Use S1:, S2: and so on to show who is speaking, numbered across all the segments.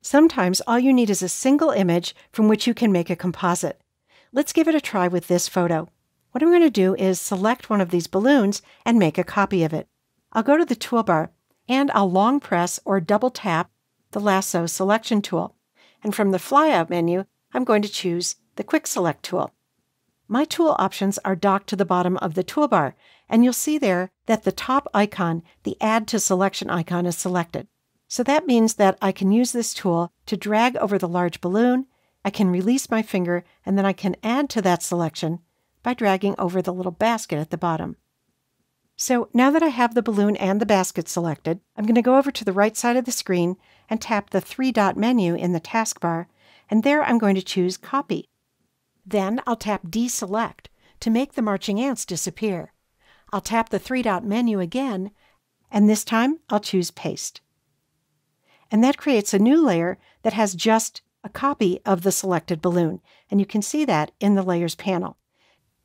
S1: Sometimes all you need is a single image from which you can make a composite. Let's give it a try with this photo. What I'm going to do is select one of these balloons and make a copy of it. I'll go to the toolbar and I'll long press or double tap the Lasso selection tool. And from the flyout menu, I'm going to choose the Quick Select tool. My tool options are docked to the bottom of the toolbar, and you'll see there that the top icon, the Add to Selection icon, is selected. So that means that I can use this tool to drag over the large balloon, I can release my finger, and then I can add to that selection by dragging over the little basket at the bottom. So now that I have the balloon and the basket selected, I'm going to go over to the right side of the screen and tap the three-dot menu in the taskbar, and there I'm going to choose Copy. Then I'll tap Deselect to make the marching ants disappear. I'll tap the three-dot menu again, and this time I'll choose Paste. And that creates a new layer that has just a copy of the selected balloon, and you can see that in the Layers panel.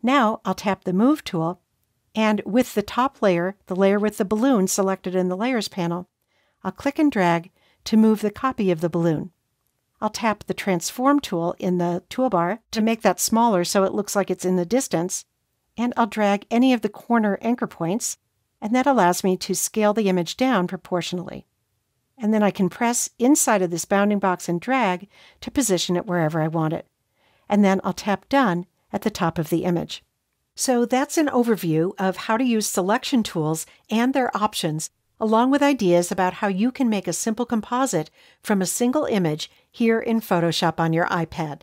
S1: Now I'll tap the Move tool, and with the top layer, the layer with the balloon selected in the Layers panel, I'll click and drag to move the copy of the balloon. I'll tap the Transform tool in the toolbar to make that smaller so it looks like it's in the distance, and I'll drag any of the corner anchor points, and that allows me to scale the image down proportionally. And then I can press inside of this bounding box and drag to position it wherever I want it. And then I'll tap Done at the top of the image. So that's an overview of how to use selection tools and their options, along with ideas about how you can make a simple composite from a single image here in Photoshop on your iPad.